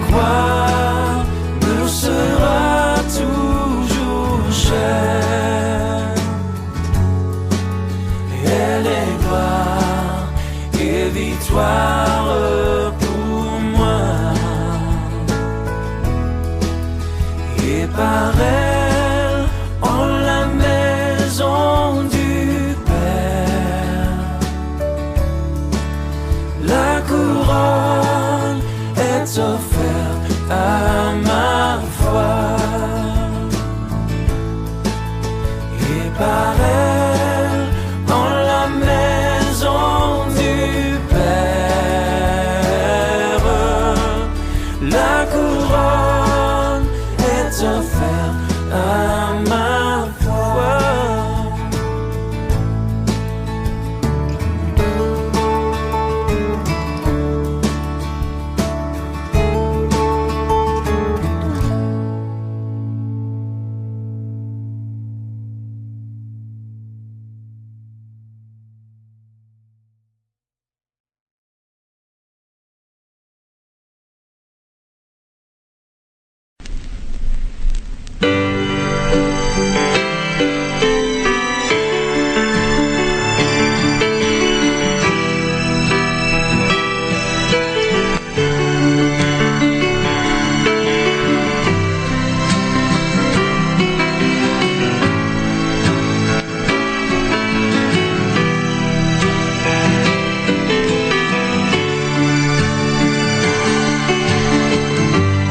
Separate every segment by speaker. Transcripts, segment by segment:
Speaker 1: croix nous sera toujours chère. Elle est gloire et victoire pour moi. Et par elle, en la maison du Père, la couronne est offerte à ma foi. Et par elle, en la maison du Père, la couronne est offerte à ma foi.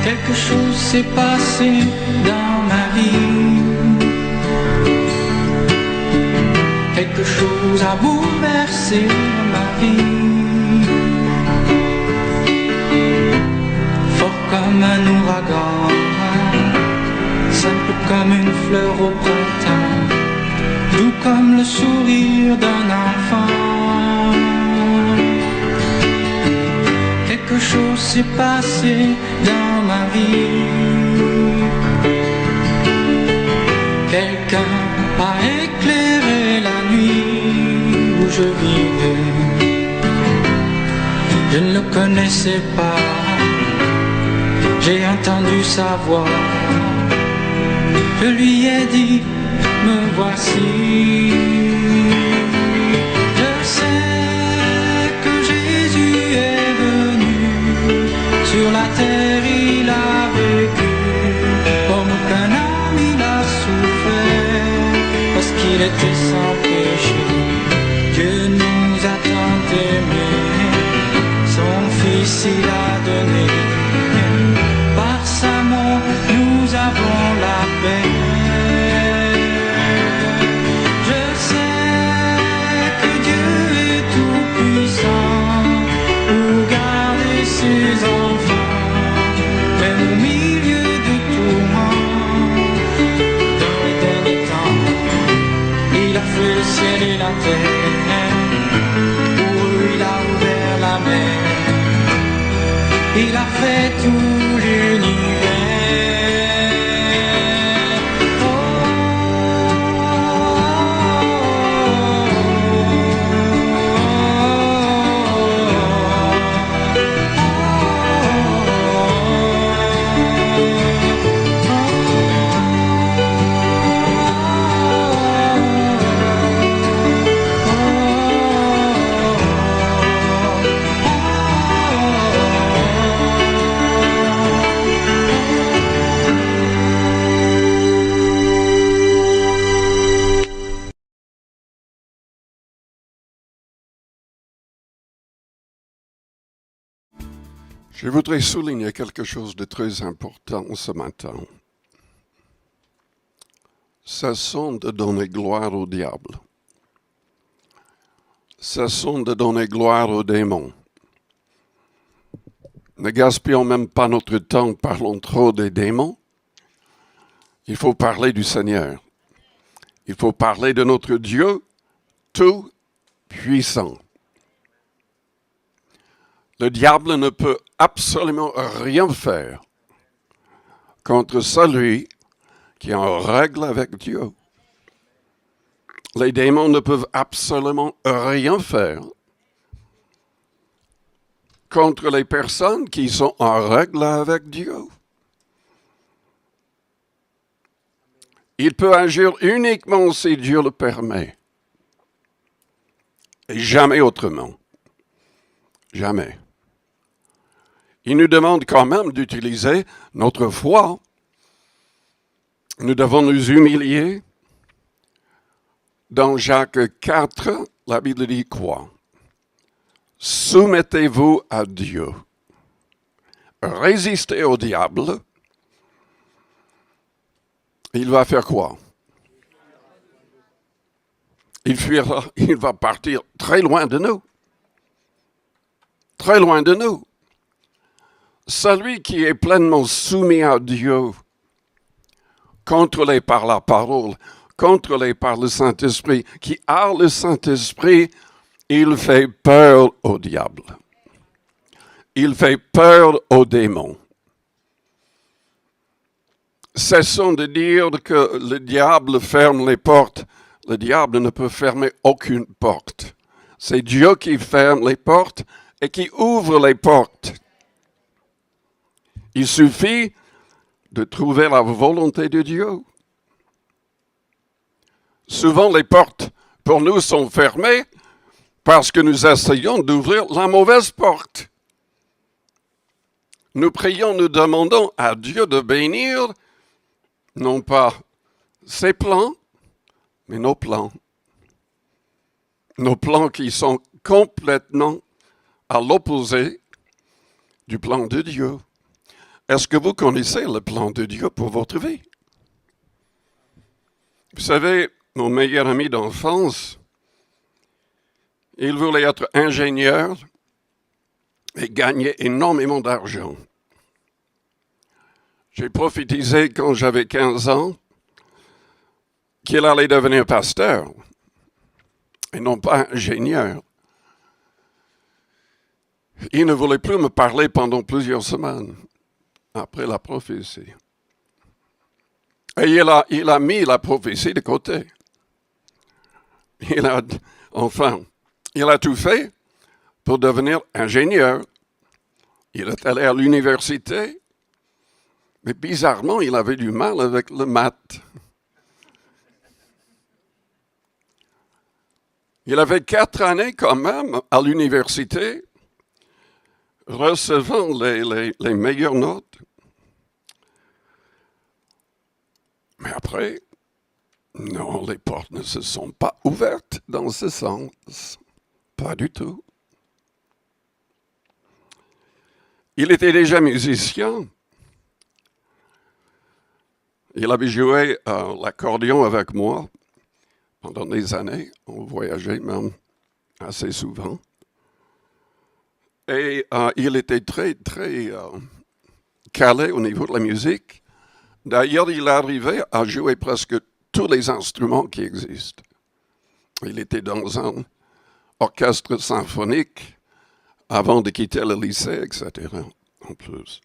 Speaker 2: Quelque chose s'est passé dans ma vie. Quelque chose a bouleversé ma vie. Fort comme un ouragan, simple comme une fleur au printemps, doux comme le sourire d'un enfant. Quelque chose s'est passé dans ma vie. Quelqu'un a éclairé la nuit où je vivais. Je ne le connaissais pas. J'ai entendu sa voix. Je lui ai dit, me voici. Je sais que Jésus est venu. Sur la terre il a vécu, comme aucun homme il a souffert, parce qu'il était sans péché. Dieu nous a tant aimés, son Fils il a donné. Par sa mort nous avons la paix. Je sais que Dieu est tout puissant pour garder ses enfants, même au milieu de tourments. Dans les derniers temps, il a fait le ciel et la terre. Pour eux, il a ouvert la mer. Il a fait tout l'univers.
Speaker 3: Je voudrais souligner quelque chose de très important ce matin. Cessons de donner gloire au diable. Cessons de donner gloire aux démons. Ne gaspillons même pas notre temps, parlons trop des démons. Il faut parler du Seigneur. Il faut parler de notre Dieu tout puissant. Le diable ne peut absolument rien faire contre celui qui est en règle avec Dieu. Les démons ne peuvent absolument rien faire contre les personnes qui sont en règle avec Dieu. Il peut agir uniquement si Dieu le permet. Et jamais autrement. Jamais. Il nous demande quand même d'utiliser notre foi. Nous devons nous humilier. Dans Jacques 4, la Bible dit quoi? Soumettez-vous à Dieu. Résistez au diable. Il va faire quoi? Il fuira, il va partir très loin de nous. Très loin de nous. Celui qui est pleinement soumis à Dieu, contrôlé par la parole, contrôlé par le Saint-Esprit, qui a le Saint-Esprit, il fait peur au diable. Il fait peur aux démons. Cessons de dire que le diable ferme les portes. Le diable ne peut fermer aucune porte. C'est Dieu qui ferme les portes et qui ouvre les portes. Il suffit de trouver la volonté de Dieu. Souvent, les portes pour nous sont fermées parce que nous essayons d'ouvrir la mauvaise porte. Nous prions, nous demandons à Dieu de bénir, non pas ses plans, mais nos plans. Nos plans qui sont complètement à l'opposé du plan de Dieu. Est-ce que vous connaissez le plan de Dieu pour votre vie? Vous savez, mon meilleur ami d'enfance, il voulait être ingénieur et gagner énormément d'argent. J'ai prophétisé quand j'avais 15 ans qu'il allait devenir pasteur et non pas ingénieur. Il ne voulait plus me parler pendant plusieurs semaines après la prophétie. Et il a mis la prophétie de côté. Il a tout fait pour devenir ingénieur. Il est allé à l'université, mais bizarrement, il avait du mal avec le maths. Il avait 4 années quand même à l'université, recevant les meilleures notes. Mais après, non, les portes ne se sont pas ouvertes dans ce sens. Pas du tout. Il était déjà musicien. Il avait joué l'accordéon avec moi pendant des années. On voyageait même assez souvent. Et il était très, très calé au niveau de la musique. D'ailleurs, il arrivait à jouer presque tous les instruments qui existent. Il était dans un orchestre symphonique avant de quitter le lycée, etc. En plus.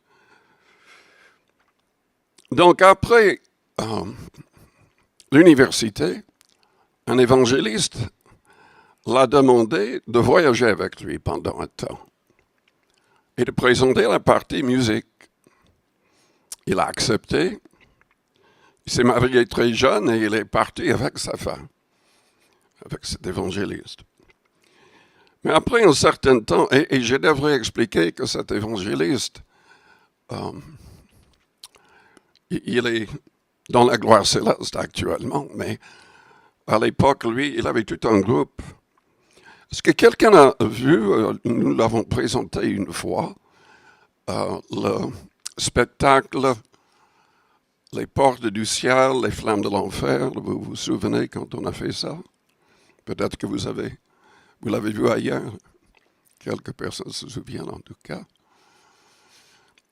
Speaker 3: Donc après l'université, un évangéliste l'a demandé de voyager avec lui pendant un temps et de présenter la partie musique. Il a accepté. Il s'est marié très jeune et il est parti avec sa femme, avec cet évangéliste. Mais après un certain temps, et je devrais expliquer que cet évangéliste, il est dans la gloire céleste actuellement, mais à l'époque, lui, il avait tout un groupe. Est-ce que quelqu'un a vu, nous l'avons présenté une fois, le spectacle Les portes du ciel, les flammes de l'enfer? Vous vous souvenez quand on a fait ça? Peut-être que vous l'avez vu ailleurs. Quelques personnes se souviennent en tout cas.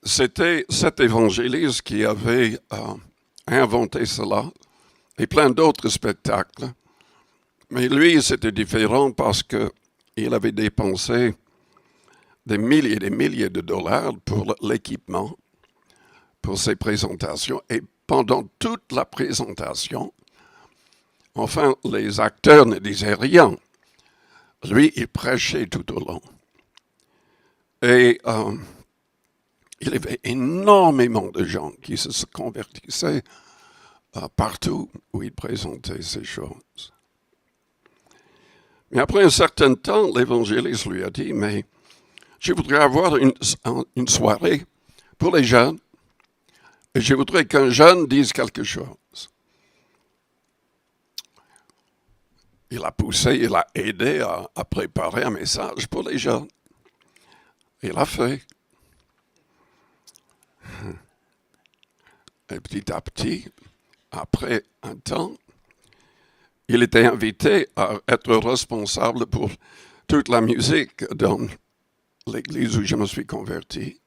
Speaker 3: C'était cet évangéliste qui avait inventé cela et plein d'autres spectacles. Mais lui, c'était différent parce qu'il avait dépensé des milliers et des milliers de dollars pour l'équipement, pour ses présentations. Et pendant toute la présentation, enfin, les acteurs ne disaient rien. Lui, il prêchait tout au long. Et il y avait énormément de gens qui se convertissaient partout où il présentait ces choses. Mais après un certain temps, l'évangéliste lui a dit, mais je voudrais avoir une soirée pour les jeunes, et je voudrais qu'un jeune dise quelque chose. Il a poussé, il a aidé à préparer un message pour les jeunes. Il a fait. Et petit à petit, après un temps, il était invité à être responsable pour toute la musique dans l'église où je me suis converti.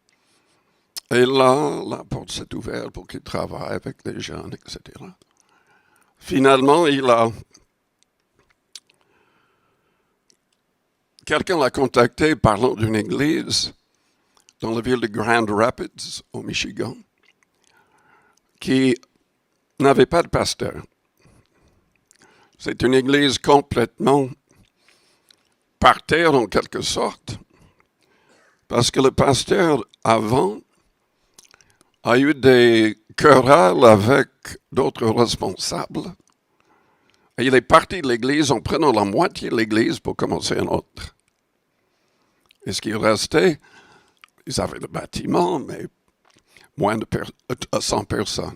Speaker 3: Et là, la porte s'est ouverte pour qu'il travaille avec les jeunes, etc. Finalement, quelqu'un l'a contacté parlant d'une église dans la ville de Grand Rapids, au Michigan, qui n'avait pas de pasteur. C'est une église complètement par terre en quelque sorte, parce que le pasteur avant a eu des querelles avec d'autres responsables. Et il est parti de l'église en prenant la moitié de l'église pour commencer un autre. Et ce qui restait, ils avaient le bâtiment, mais moins de 100 personnes.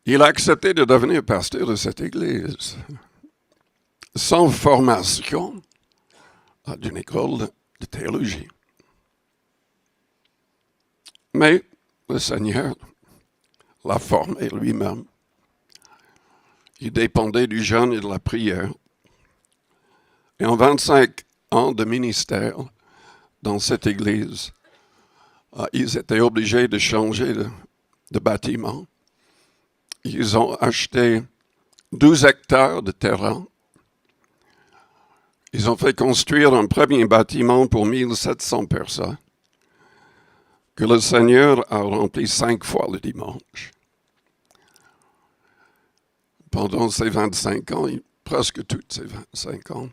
Speaker 3: Il a accepté de devenir pasteur de cette église, sans formation d'une école de théologie. Mais le Seigneur l'a formé lui-même. Il dépendait du jeûne et de la prière. Et en 25 ans de ministère dans cette église, ils étaient obligés de changer de bâtiment. Ils ont acheté 12 hectares de terrain. Ils ont fait construire un premier bâtiment pour 1700 personnes que le Seigneur a rempli 5 fois le dimanche. Pendant ces 25 ans, presque tous ces 25 ans,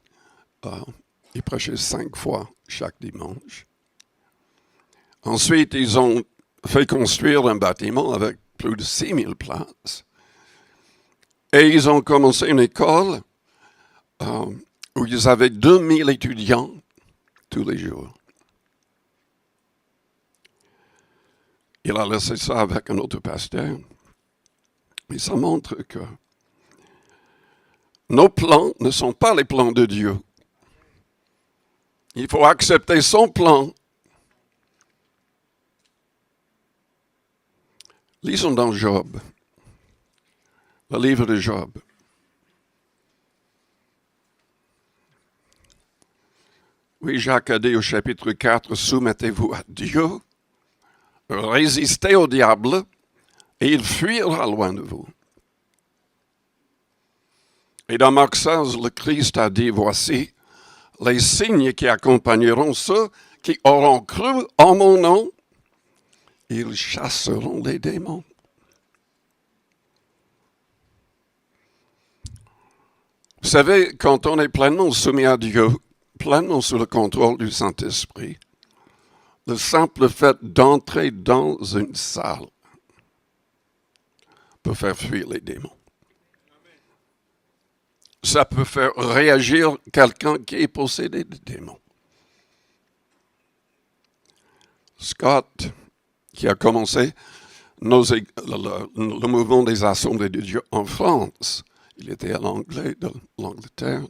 Speaker 3: il prêchait 5 fois chaque dimanche. Ensuite, ils ont fait construire un bâtiment avec plus de 6000 places. Et ils ont commencé une école où ils avaient 2000 étudiants tous les jours. Il a laissé ça avec un autre pasteur. Et ça montre que nos plans ne sont pas les plans de Dieu. Il faut accepter son plan. Lisons dans Job, le livre de Job. Oui, Jacques a dit au chapitre 4, « Soumettez-vous à Dieu, résistez au diable, et il fuira loin de vous. » Et dans Marc 16, le Christ a dit, « Voici les signes qui accompagneront ceux qui auront cru en mon nom. Ils chasseront les démons. » Vous savez, quand on est pleinement soumis à Dieu, pleinement sous le contrôle du Saint-Esprit, le simple fait d'entrer dans une salle peut faire fuir les démons. Ça peut faire réagir quelqu'un qui est possédé de démons. Scott, qui a commencé le mouvement des Assemblées de Dieu en France, il était à l'Angleterre.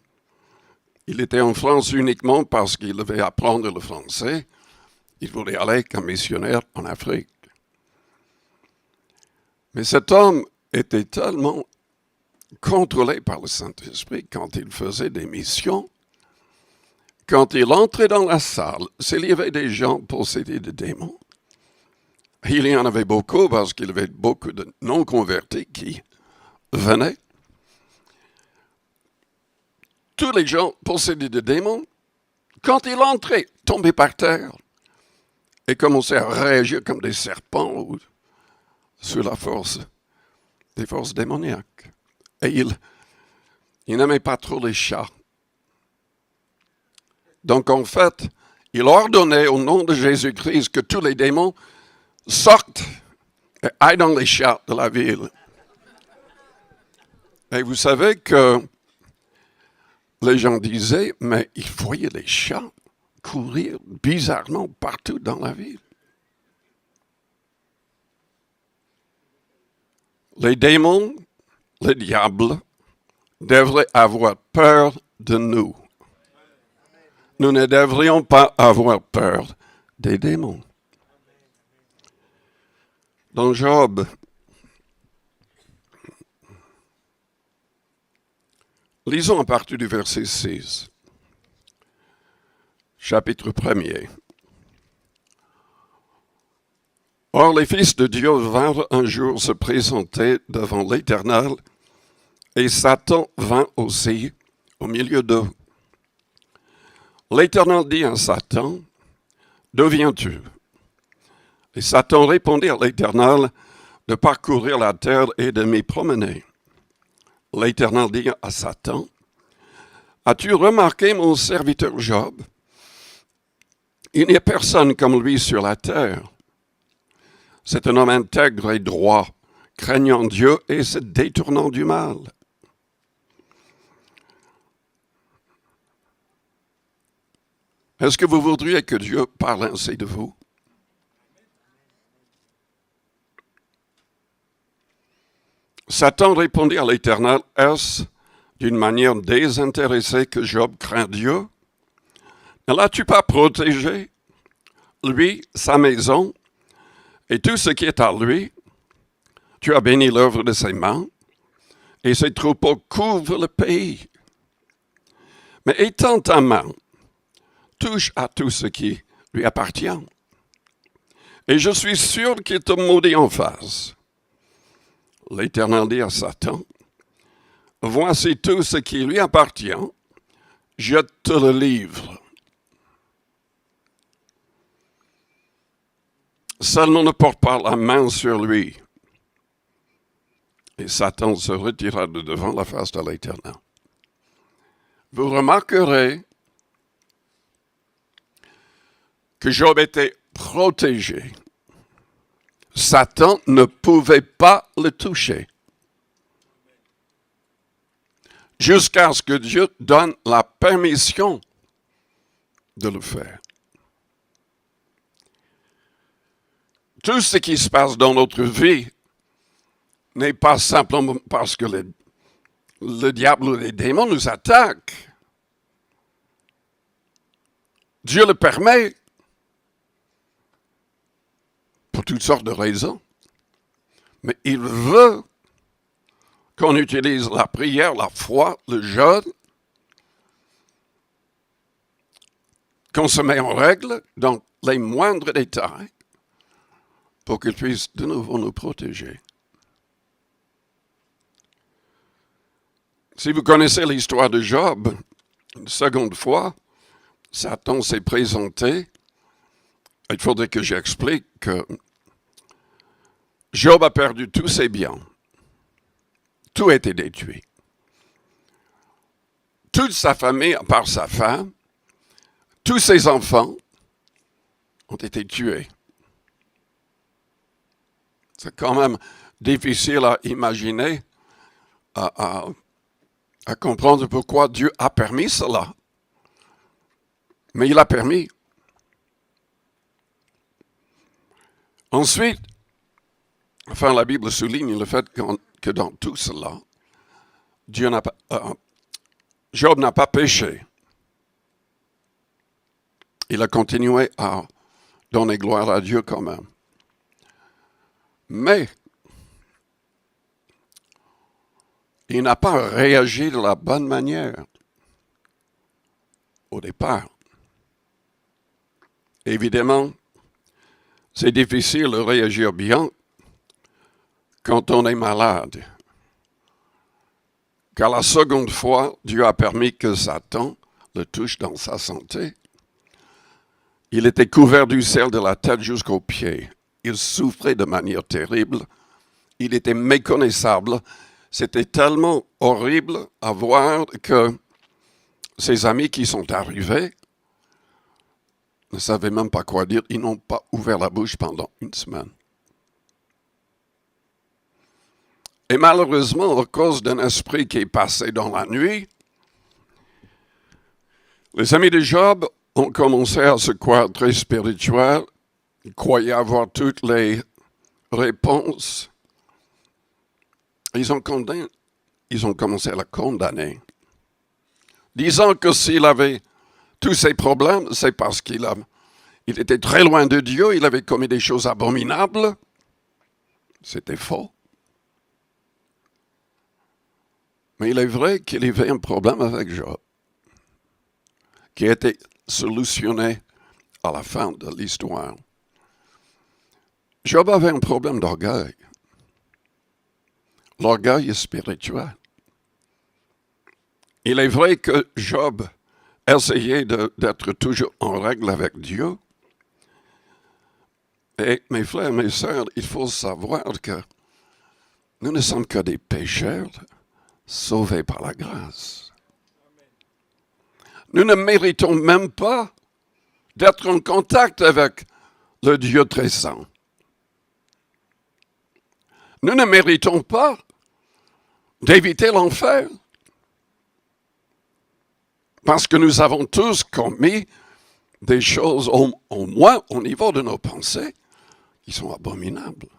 Speaker 3: Il était en France uniquement parce qu'il devait apprendre le français. Il voulait aller comme missionnaire en Afrique. Mais cet homme était tellement contrôlé par le Saint-Esprit quand il faisait des missions. Quand il entrait dans la salle, s'il y avait des gens possédés de démons, il y en avait beaucoup parce qu'il y avait beaucoup de non-convertis qui venaient. Tous les gens possédés de démons, quand il entrait, tombaient par terre et commençaient à réagir comme des serpents ou sous la force des forces démoniaques. Et il n'aimait pas trop les chats. Donc en fait, il ordonnait au nom de Jésus-Christ que tous les démons sortent et aillent dans les champs de la ville. Et vous savez que les gens disaient, mais ils voyaient les chats courir bizarrement partout dans la ville. Les démons, le diable, devraient avoir peur de nous. Nous ne devrions pas avoir peur des démons. Dans Job, lisons à partir du verset 6, chapitre 1er. Or, les fils de Dieu vinrent un jour se présenter devant l'Éternel, et Satan vint aussi au milieu d'eux. L'Éternel dit à Satan, « D'où viens-tu » Et Satan répondit à l'Éternel de parcourir la terre et de m'y promener. L'Éternel dit à Satan, « As-tu remarqué mon serviteur Job? Il n'y a personne comme lui sur la terre. C'est un homme intègre et droit, craignant Dieu et se détournant du mal. » Est-ce que vous voudriez que Dieu parle ainsi de vous? Satan répondit à l'Éternel, « Est-ce d'une manière désintéressée que Job craint Dieu? Ne l'as-tu pas protégé, lui, sa maison, et tout ce qui est à lui? Tu as béni l'œuvre de ses mains, et ses troupeaux couvrent le pays. Mais étends ta main, touche à tout ce qui lui appartient, et je suis sûr qu'il te maudit en face. » L'Éternel dit à Satan, « Voici tout ce qui lui appartient, je te le livre. Seulement ne porte pas la main sur lui. » Et Satan se retira de devant la face de l'Éternel. Vous remarquerez que Job était protégé. Satan ne pouvait pas le toucher jusqu'à ce que Dieu donne la permission de le faire. Tout ce qui se passe dans notre vie n'est pas simplement parce que le diable ou les démons nous attaquent. Dieu le permet pour toutes sortes de raisons. Mais il veut qu'on utilise la prière, la foi, le jeûne, qu'on se met en règle dans les moindres détails pour qu'il puisse de nouveau nous protéger. Si vous connaissez l'histoire de Job, une seconde fois, Satan s'est présenté. Il faudrait que j'explique que Job a perdu tous ses biens. Tout a été détruit. Toute sa famille, à part sa femme, tous ses enfants ont été tués. C'est quand même difficile à imaginer, à comprendre pourquoi Dieu a permis cela. Mais il a permis. Ensuite, la Bible souligne le fait que dans tout cela, Job n'a pas péché. Il a continué à donner gloire à Dieu quand même. Mais il n'a pas réagi de la bonne manière au départ. Évidemment, c'est difficile de réagir bien quand on est malade. Car la seconde fois, Dieu a permis que Satan le touche dans sa santé. Il était couvert du sel de la tête jusqu'aux pieds. Il souffrait de manière terrible. Il était méconnaissable. C'était tellement horrible à voir que ses amis qui sont arrivés ne savaient même pas quoi dire. Ils n'ont pas ouvert la bouche pendant une semaine. Et malheureusement, à cause d'un esprit qui est passé dans la nuit, les amis de Job ont commencé à se croire très spirituels. Ils croyaient avoir toutes les réponses. Ils ont commencé à la condamner, disant que s'il avait tous ces problèmes, c'est parce qu'il était très loin de Dieu, il avait commis des choses abominables. C'était faux. Mais il est vrai qu'il y avait un problème avec Job, qui a été solutionné à la fin de l'histoire. Job avait un problème d'orgueil. L'orgueil est spirituel. Il est vrai que Job essayait d'être toujours en règle avec Dieu. Et mes frères, mes sœurs, il faut savoir que nous ne sommes que des pécheurs sauvés par la grâce. Nous ne méritons même pas d'être en contact avec le Dieu très saint. Nous ne méritons pas d'éviter l'enfer. Parce que nous avons tous commis des choses, au moins au niveau de nos pensées, qui sont abominables.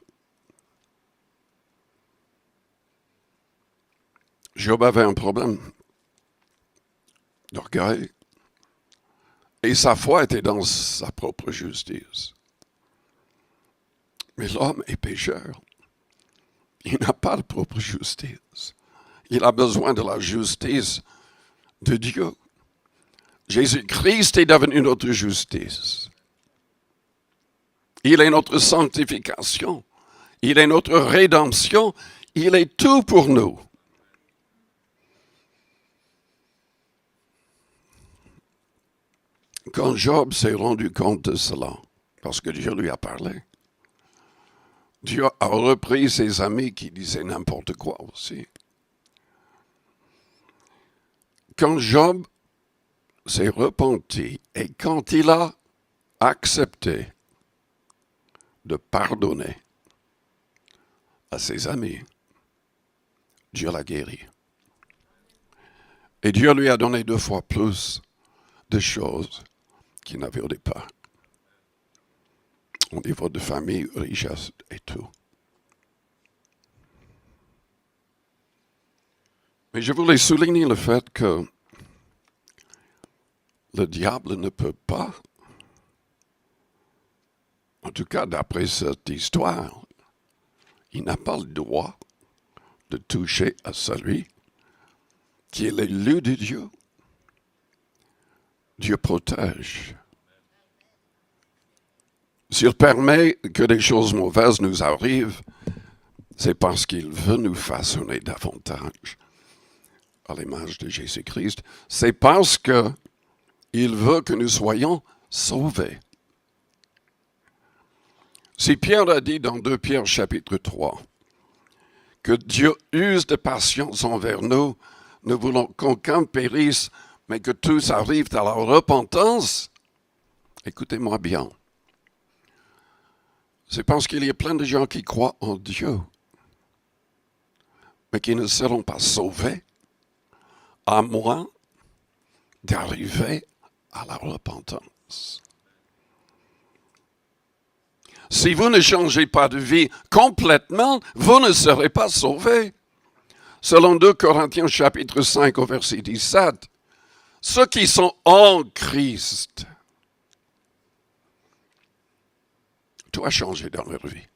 Speaker 3: Job avait un problème d'orgueil et sa foi était dans sa propre justice. Mais l'homme est pécheur. Il n'a pas de propre justice. Il a besoin de la justice de Dieu. Jésus-Christ est devenu notre justice. Il est notre sanctification. Il est notre rédemption. Il est tout pour nous. Quand Job s'est rendu compte de cela, parce que Dieu lui a parlé, Dieu a repris ses amis qui disaient n'importe quoi aussi. Quand Job s'est repenti et quand il a accepté de pardonner à ses amis, Dieu l'a guéri. Et Dieu lui a donné 2 fois plus de choses qu'il n'avait au départ. Au niveau de famille, richesse et tout. Mais je voulais souligner le fait que le diable ne peut pas, en tout cas d'après cette histoire, il n'a pas le droit de toucher à celui qui est l'élu de Dieu. Dieu protège. S'il permet que des choses mauvaises nous arrivent, c'est parce qu'il veut nous façonner davantage à l'image de Jésus-Christ. C'est parce qu'il veut que nous soyons sauvés. Si Pierre a dit dans 2 Pierre chapitre 3 que Dieu use de patience envers nous, nous voulons qu'aucun périsse, mais que tous arrivent à la repentance, écoutez-moi bien. C'est parce qu'il y a plein de gens qui croient en Dieu, mais qui ne seront pas sauvés, à moins d'arriver à la repentance. Si vous ne changez pas de vie complètement, vous ne serez pas sauvés. Selon 2 Corinthiens chapitre 5 au verset 17, ceux qui sont en Christ, tout a changé dans leur vie.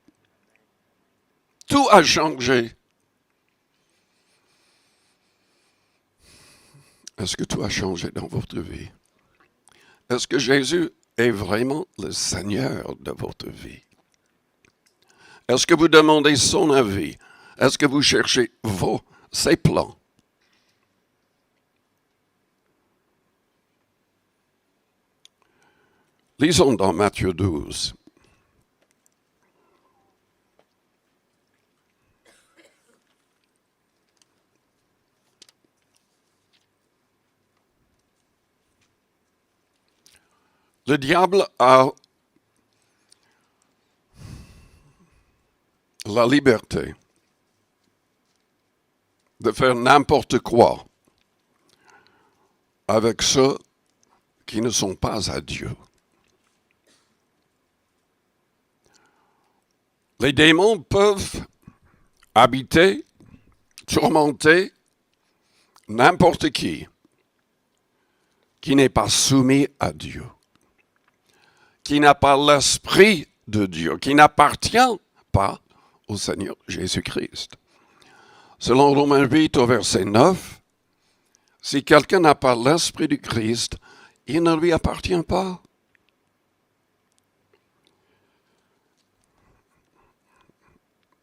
Speaker 3: Tout a changé. Est-ce que tout a changé dans votre vie? Est-ce que Jésus est vraiment le Seigneur de votre vie? Est-ce que vous demandez son avis? Est-ce que vous cherchez ses plans? Lisons dans Matthieu 12. Le Le diable a la liberté de faire n'importe quoi avec ceux qui ne sont pas à Dieu. Les démons peuvent habiter, tourmenter n'importe qui n'est pas soumis à Dieu, qui n'a pas l'esprit de Dieu, qui n'appartient pas au Seigneur Jésus-Christ. Selon Romains 8 au verset 9, si quelqu'un n'a pas l'esprit du Christ, il ne lui appartient pas.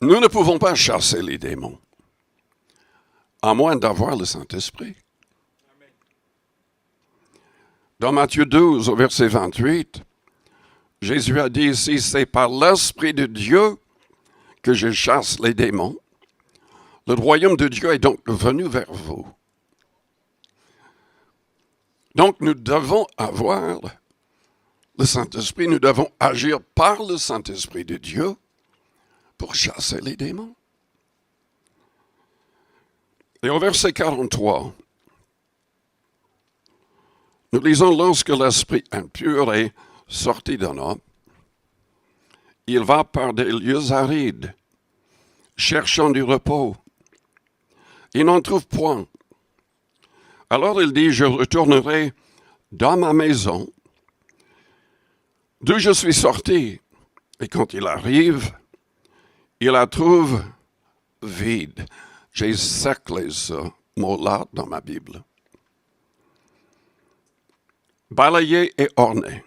Speaker 3: Nous ne pouvons pas chasser les démons, à moins d'avoir le Saint-Esprit. Dans Matthieu 12, au verset 28, Jésus a dit, si c'est par l'Esprit de Dieu que je chasse les démons, le royaume de Dieu est donc venu vers vous. Donc nous devons avoir le Saint-Esprit, nous devons agir par le Saint-Esprit de Dieu pour chasser les démons. Et au verset 43, nous lisons, lorsque l'esprit impur est sorti d'un homme, il va par des lieux arides, cherchant du repos. Il n'en trouve point. Alors il dit, je retournerai dans ma maison, d'où je suis sorti. Et quand il arrive, il la trouve vide. J'ai saclé ce mot-là dans ma Bible. Balayé et orné.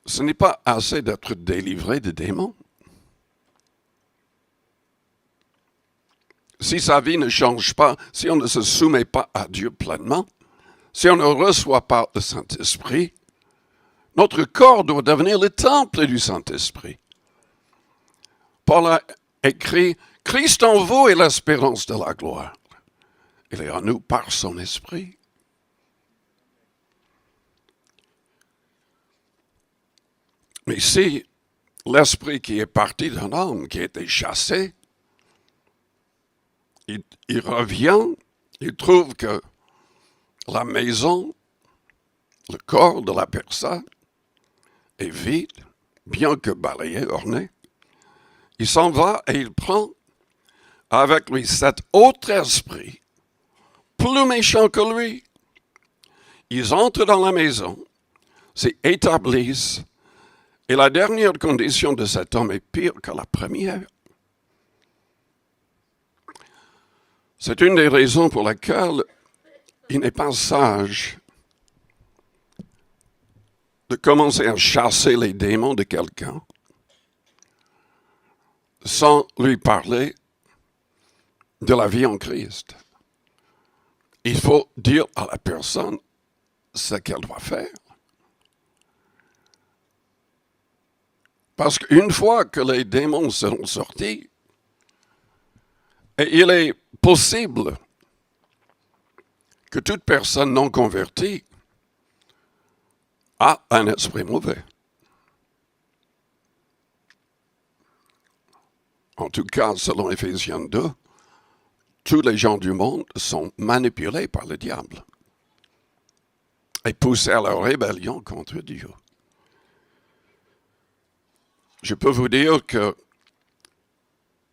Speaker 3: Ce n'est pas assez d'être délivré des démons. Si sa vie ne change pas, si on ne se soumet pas à Dieu pleinement, si on ne reçoit pas le Saint-Esprit, notre corps doit devenir le temple du Saint-Esprit. Paul a écrit, « Christ en vous est l'espérance de la gloire. Il est en nous par son Esprit. » Mais si l'esprit qui est parti d'un homme, qui a été chassé, il revient, il trouve que la maison, le corps de la personne est vide, bien que balayé, orné. Il s'en va et il prend avec lui cet autre esprit, plus méchant que lui. Ils entrent dans la maison, s'établissent, et la dernière condition de cet homme est pire que la première. C'est une des raisons pour lesquelles il n'est pas sage de commencer à chasser les démons de quelqu'un sans lui parler de la vie en Christ. Il faut dire à la personne ce qu'elle doit faire. Parce qu'une fois que les démons seront sortis, et il est possible que toute personne non convertie a un esprit mauvais. En tout cas, selon Éphésiens 2, tous les gens du monde sont manipulés par le diable et poussés à la rébellion contre Dieu. Je peux vous dire que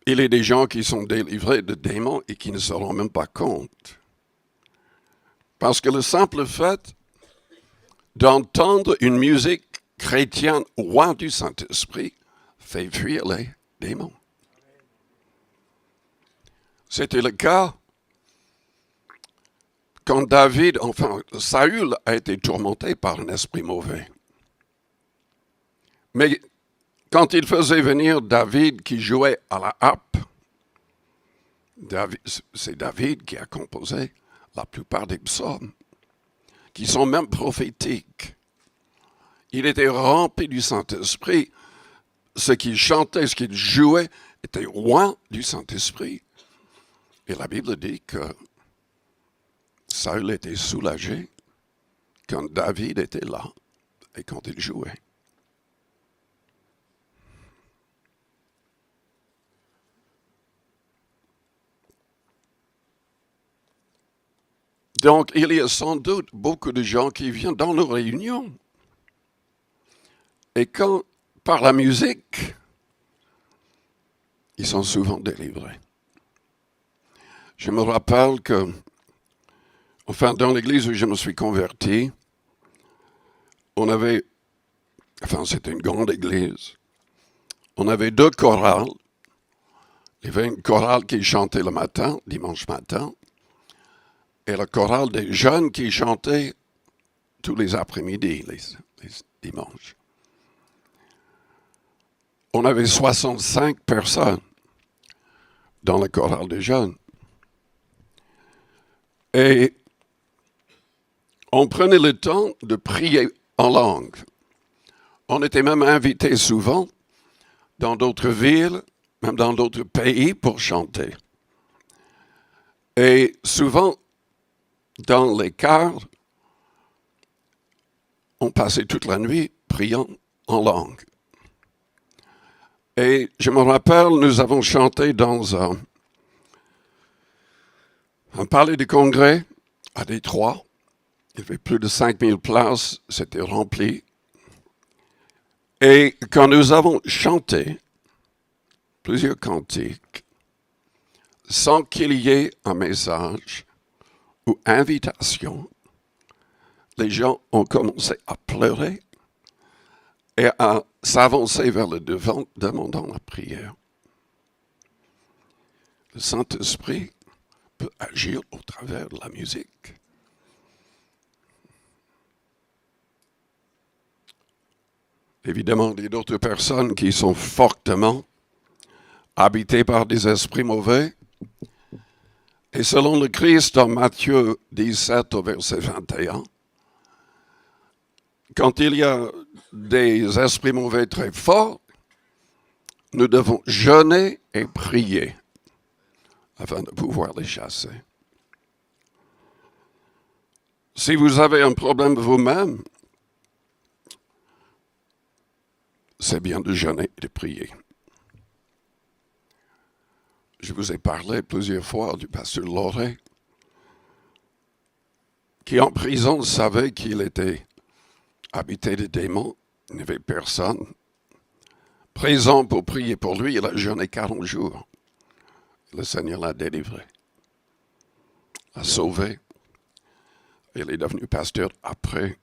Speaker 3: il y a des gens qui sont délivrés de démons et qui ne se rendent même pas compte. Parce que le simple fait d'entendre une musique chrétienne loin du Saint-Esprit fait fuir les démons. C'était le cas quand Saül a été tourmenté par un esprit mauvais. Mais quand il faisait venir David qui jouait à la harpe, c'est David qui a composé la plupart des psaumes, qui sont même prophétiques. Il était rempli du Saint-Esprit. Ce qu'il chantait, ce qu'il jouait, était loin du Saint-Esprit. Et la Bible dit que Saül était soulagé quand David était là et quand il jouait. Donc, il y a sans doute beaucoup de gens qui viennent dans nos réunions. Et quand, par la musique, ils sont souvent délivrés. Je me rappelle que, enfin, dans l'église où je me suis converti, c'était une grande église, on avait 2 chorales. Il y avait une chorale qui chantait le matin, dimanche matin, et la chorale des jeunes qui chantaient tous les après-midi, les dimanches. On avait 65 personnes dans la chorale des jeunes. Et on prenait le temps de prier en langue. On était même invités souvent dans d'autres villes, même dans d'autres pays pour chanter. Et souvent, dans les chœurs, on passait toute la nuit priant en langue. Et je me rappelle, nous avons chanté dans un palais de congrès à Détroit. Il y avait plus de 5000 places, c'était rempli. Et quand nous avons chanté plusieurs cantiques, sans qu'il y ait un message ou invitation, les gens ont commencé à pleurer et à s'avancer vers le devant, demandant la prière. Le Saint-Esprit peut agir au travers de la musique. Évidemment, il y a d'autres personnes qui sont fortement habitées par des esprits mauvais. Et selon le Christ, dans Matthieu 17 au verset 21, quand il y a des esprits mauvais très forts, nous devons jeûner et prier afin de pouvoir les chasser. Si vous avez un problème vous-même, c'est bien de jeûner et de prier. Je vous ai parlé plusieurs fois du pasteur Lauré, qui en prison savait qu'il était habité de démons. Il n'y avait personne présent pour prier pour lui. Il a jeûné 40 jours. Le Seigneur l'a délivré, l'a sauvé. Il est devenu pasteur après.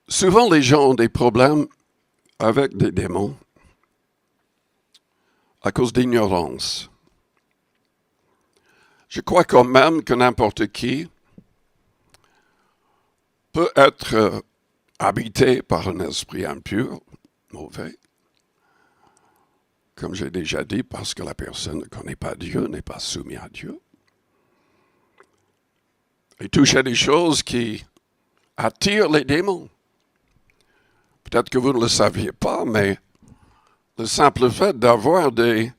Speaker 3: Souvent, les gens ont des problèmes avec des démons à cause d'ignorance. Je crois quand même que n'importe qui peut être habité par un esprit impur, mauvais, comme j'ai déjà dit, parce que la personne ne connaît pas Dieu, n'est pas soumise à Dieu. Et touche à des choses qui attirent les démons. Peut-être que vous ne le saviez pas, mais le simple fait d'avoir des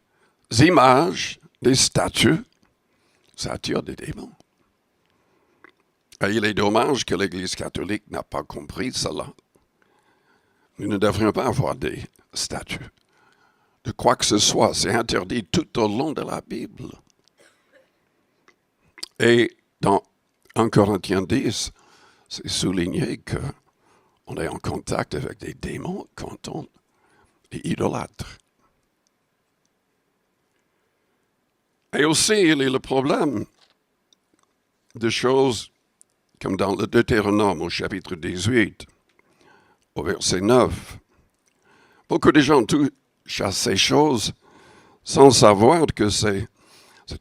Speaker 3: images, des statues, ça attire des démons. Et il est dommage que l'Église catholique n'a pas compris cela. Nous ne devrions pas avoir des statues de quoi que ce soit. C'est interdit tout au long de la Bible. Et dans 1 Corinthiens 10, c'est souligné qu'on est en contact avec des démons quand on est idolâtre. Et aussi, il y a le problème de choses comme dans le Deutéronome au chapitre 18, au verset 9. Beaucoup de gens touchent à ces choses sans savoir que c'est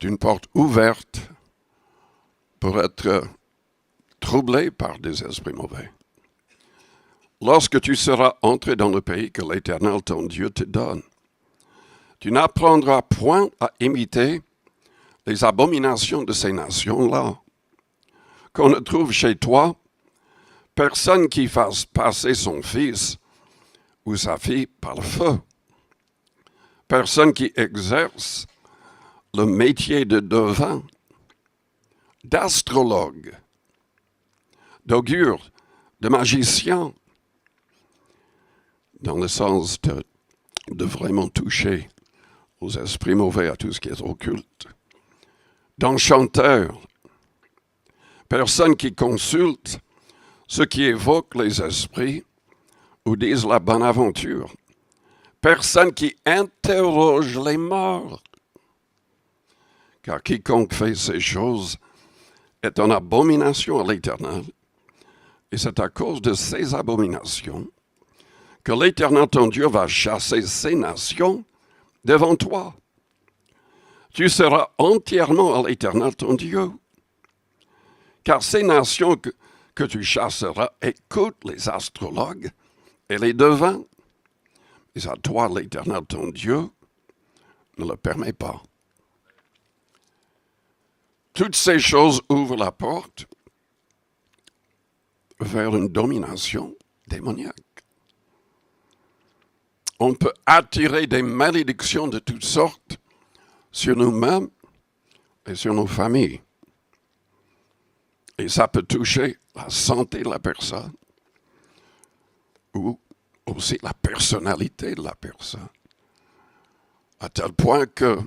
Speaker 3: une porte ouverte pour être troublé par des esprits mauvais. Lorsque tu seras entré dans le pays que l'Éternel, ton Dieu, te donne, tu n'apprendras point à imiter les abominations de ces nations-là. Qu'on ne trouve chez toi personne qui fasse passer son fils ou sa fille par le feu. Personne qui exerce le métier de devin, d'astrologue, d'augure, de magicien, dans le sens de vraiment toucher aux esprits mauvais, à tout ce qui est occulte, d'enchanteur, personne qui consulte ce qui évoque les esprits ou disent la bonne aventure, personne qui interroge les morts, car quiconque fait ces choses est en abomination à l'Éternel, et c'est à cause de ces abominations que l'Éternel ton Dieu va chasser ces nations devant toi. Tu seras entièrement à l'Éternel ton Dieu, car ces nations que tu chasseras écoutent les astrologues et les devins, mais à toi l'Éternel ton Dieu ne le permet pas. Toutes ces choses ouvrent la porte vers une domination démoniaque. On peut attirer des malédictions de toutes sortes sur nous-mêmes et sur nos familles. Et ça peut toucher la santé de la personne ou aussi la personnalité de la personne, à tel point que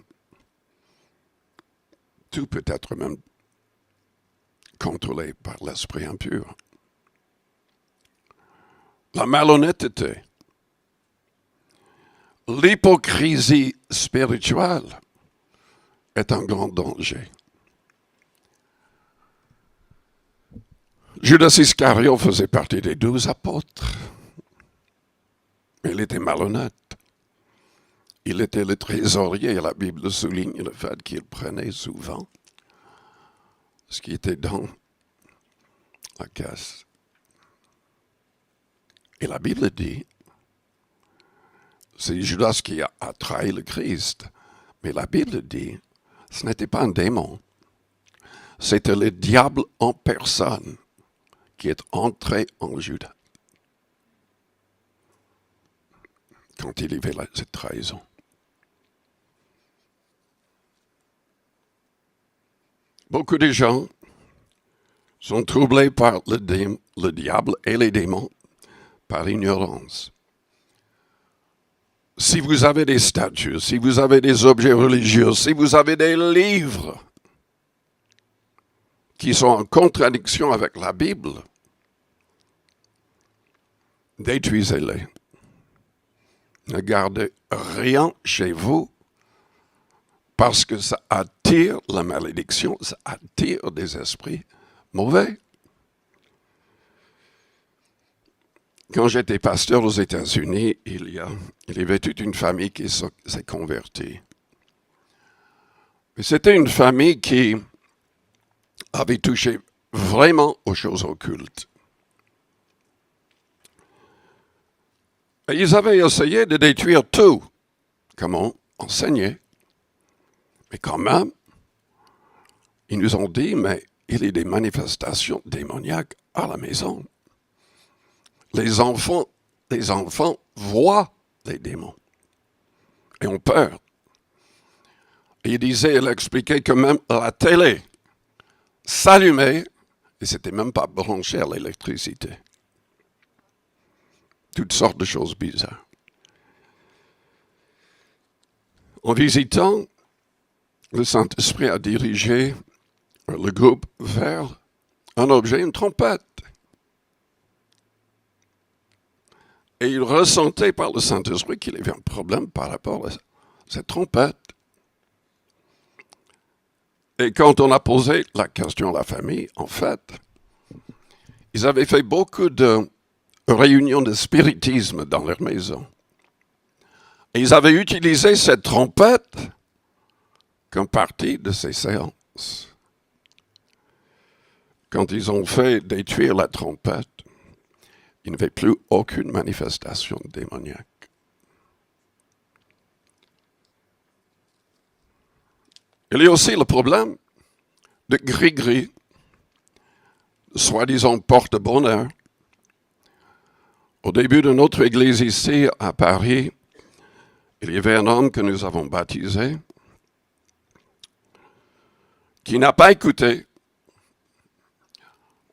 Speaker 3: tout peut être même contrôlé par l'esprit impur. La malhonnêteté, l'hypocrisie spirituelle est un grand danger. Judas Iscariot faisait partie des 12 apôtres. Il était malhonnête. Il était le trésorier et la Bible souligne le fait qu'il prenait souvent ce qui était dans la caisse. Et la Bible dit, c'est Judas qui a trahi le Christ, mais la Bible dit, ce n'était pas un démon, c'était le diable en personne qui est entré en Judas quand il y avait cette trahison. Beaucoup de gens sont troublés par le diable et les démons par ignorance. Si vous avez des statues, si vous avez des objets religieux, si vous avez des livres qui sont en contradiction avec la Bible, détruisez-les. Ne gardez rien chez vous parce que ça attire la malédiction, ça attire des esprits mauvais. Quand j'étais pasteur aux États-Unis, il y avait toute une famille qui s'est convertie. Mais c'était une famille qui avait touché vraiment aux choses occultes. Et ils avaient essayé de détruire tout, comme on enseignait. Mais quand même, ils nous ont dit, mais il y a des manifestations démoniaques à la maison. Les enfants voient les démons et ont peur. Et il expliquait que même la télé s'allumait et c'était même pas branché à l'électricité. Toutes sortes de choses bizarres. En visitant, le Saint-Esprit a dirigé le groupe vers un objet, une trompette. Et il ressentait par le Saint-Esprit qu'il y avait un problème par rapport à cette trompette. Et quand on a posé la question à la famille, en fait, ils avaient fait beaucoup de réunions de spiritisme dans leur maison. Et ils avaient utilisé cette trompette comme partie de ces séances. Quand ils ont fait détruire la trompette, il n'y avait plus aucune manifestation démoniaque. Il y a aussi le problème de gris-gris, soi-disant porte-bonheur. Au début de notre église ici à Paris, il y avait un homme que nous avons baptisé. qui n'a pas écouté.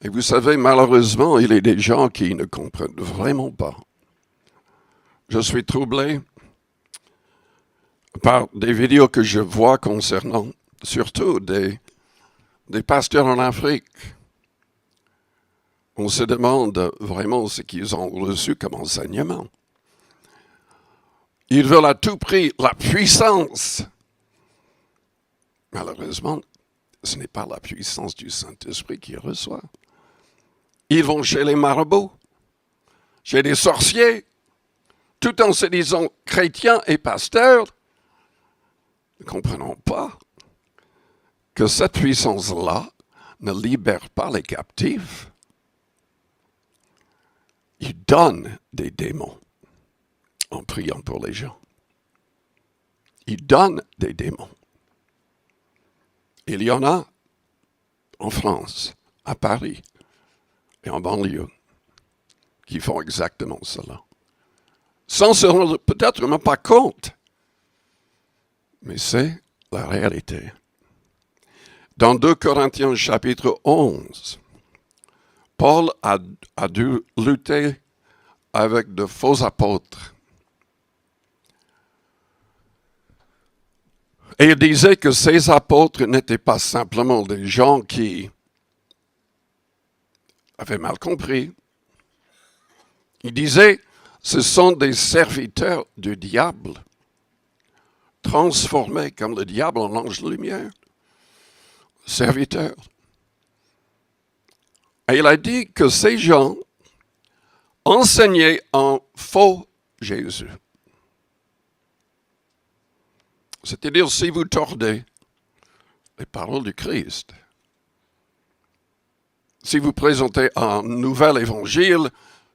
Speaker 3: Et vous savez, malheureusement, il y a des gens qui ne comprennent vraiment pas. Je suis troublé par des vidéos que je vois concernant surtout des pasteurs en Afrique. On se demande vraiment ce qu'ils ont reçu comme enseignement. Ils veulent à tout prix la puissance. Malheureusement, ce n'est pas la puissance du Saint-Esprit qu'ils reçoivent. Ils vont chez les marabouts, chez les sorciers, tout en se disant chrétiens et pasteurs. Ne comprenons pas que cette puissance-là ne libère pas les captifs. Il donne des démons en priant pour les gens. Il donne des démons. Il y en a en France, à Paris et en banlieue qui font exactement cela. Sans se rendre peut-être même pas compte. Mais c'est la réalité. Dans 2 Corinthiens chapitre 11, Paul a dû lutter avec de faux apôtres. Et il disait que ces apôtres n'étaient pas simplement des gens qui avaient mal compris. Il disait, ce sont des serviteurs du diable, transformés comme le diable en ange de lumière. Serviteurs. Et il a dit que ces gens enseignaient en faux Jésus. C'est-à-dire, si vous tordez les paroles du Christ, si vous présentez un nouvel évangile,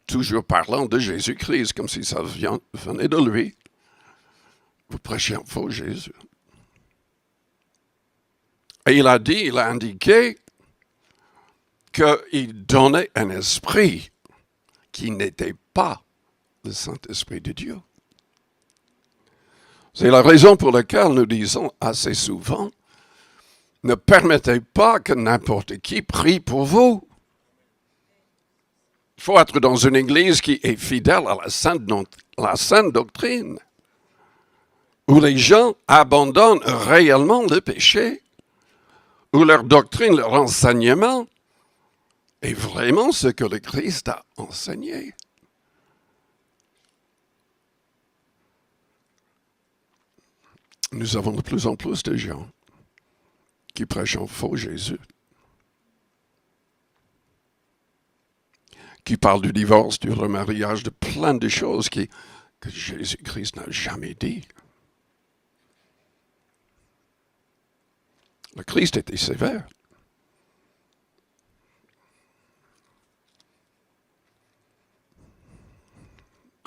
Speaker 3: toujours parlant de Jésus-Christ, comme si ça venait de lui, vous prêchez un faux Jésus. Et il a indiqué qu'il donnait un esprit qui n'était pas le Saint-Esprit de Dieu. C'est la raison pour laquelle nous disons assez souvent, ne permettez pas que n'importe qui prie pour vous. Il faut être dans une église qui est fidèle à la sainte doctrine, où les gens abandonnent réellement le péché, où leur doctrine, leur enseignement est vraiment ce que le Christ a enseigné. Nous avons de plus en plus de gens qui prêchent un faux Jésus, qui parlent du divorce, du remariage, de plein de choses que Jésus-Christ n'a jamais dit. Le Christ était sévère.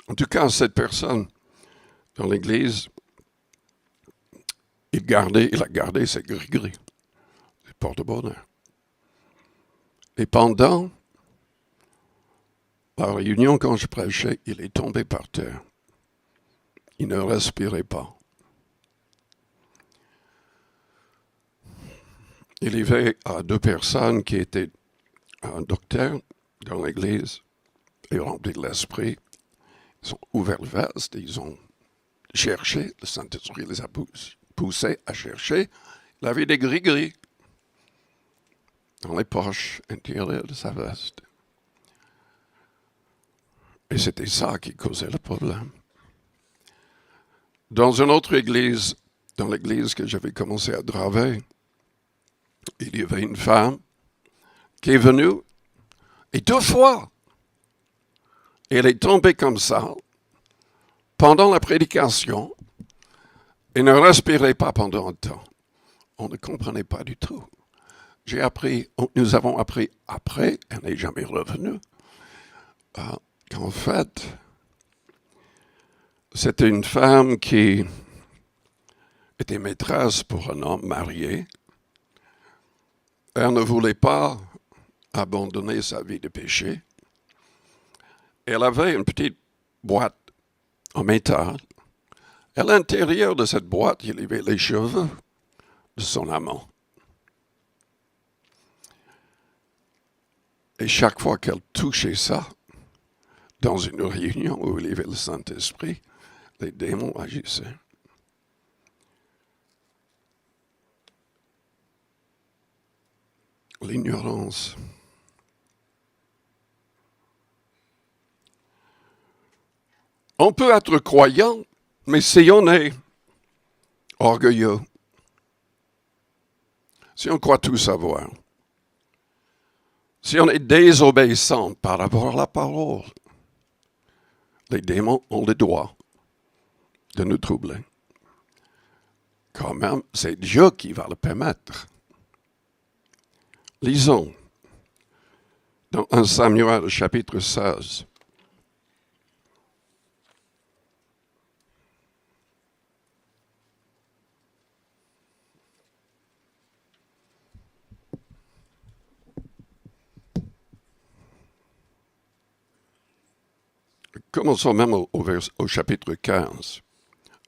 Speaker 3: En tout cas, cette personne dans l'Église, il a gardé ses gris-gris, ses porte-bonheur. Et pendant la réunion, quand je prêchais, il est tombé par terre. Il ne respirait pas. Il y avait deux personnes qui étaient un docteur dans l'église et remplis de l'esprit. Ils ont ouvert le veste, ils ont cherché, le Saint-Esprit les a poussés à chercher. Il avait des gris-gris dans les poches intérieures de sa veste. Et c'était ça qui causait le problème. Dans une autre église, dans l'église que j'avais commencé à travailler, il y avait une femme qui est venue, et 2 fois, elle est tombée comme ça, pendant la prédication, et ne respirait pas pendant un temps. On ne comprenait pas du tout. Nous avons appris après, elle n'est jamais revenue, qu'en fait, c'était une femme qui était maîtresse pour un homme marié. Elle ne voulait pas abandonner sa vie de péché. Elle avait une petite boîte en métal. À l'intérieur de cette boîte, il y avait les cheveux de son amant. Et chaque fois qu'elle touchait ça, dans une réunion où il y avait le Saint-Esprit, les démons agissaient. L'ignorance. On peut être croyant, mais si on est orgueilleux, si on croit tout savoir, si on est désobéissant par rapport à la parole, les démons ont le droit de nous troubler. Quand même, c'est Dieu qui va le permettre. Lisons dans 1 Samuel chapitre 16. Commençons même au chapitre 15,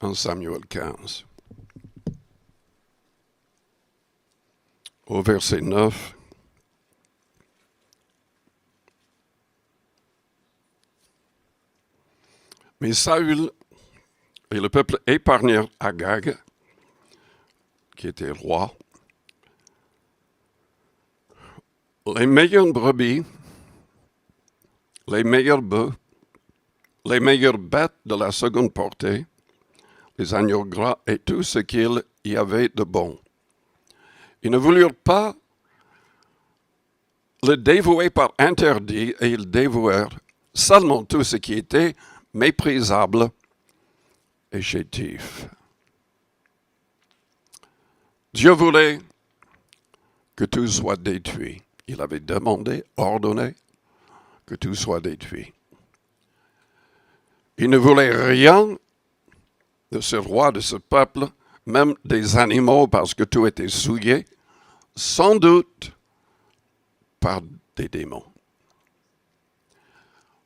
Speaker 3: 1 Samuel 15. Au verset 9. Mais Saül et le peuple épargnèrent Agag, qui était roi, les meilleures brebis, les meilleurs bœufs, les meilleures bêtes de la seconde portée, les agneaux gras et tout ce qu'il y avait de bon. Ils ne voulurent pas le dévouer par interdit et ils dévouèrent seulement tout ce qui était méprisable et chétif. Dieu voulait que tout soit détruit. Il avait demandé, ordonné que tout soit détruit. Il ne voulait rien de ce roi, de ce peuple, même des animaux, parce que tout était souillé, sans doute par des démons.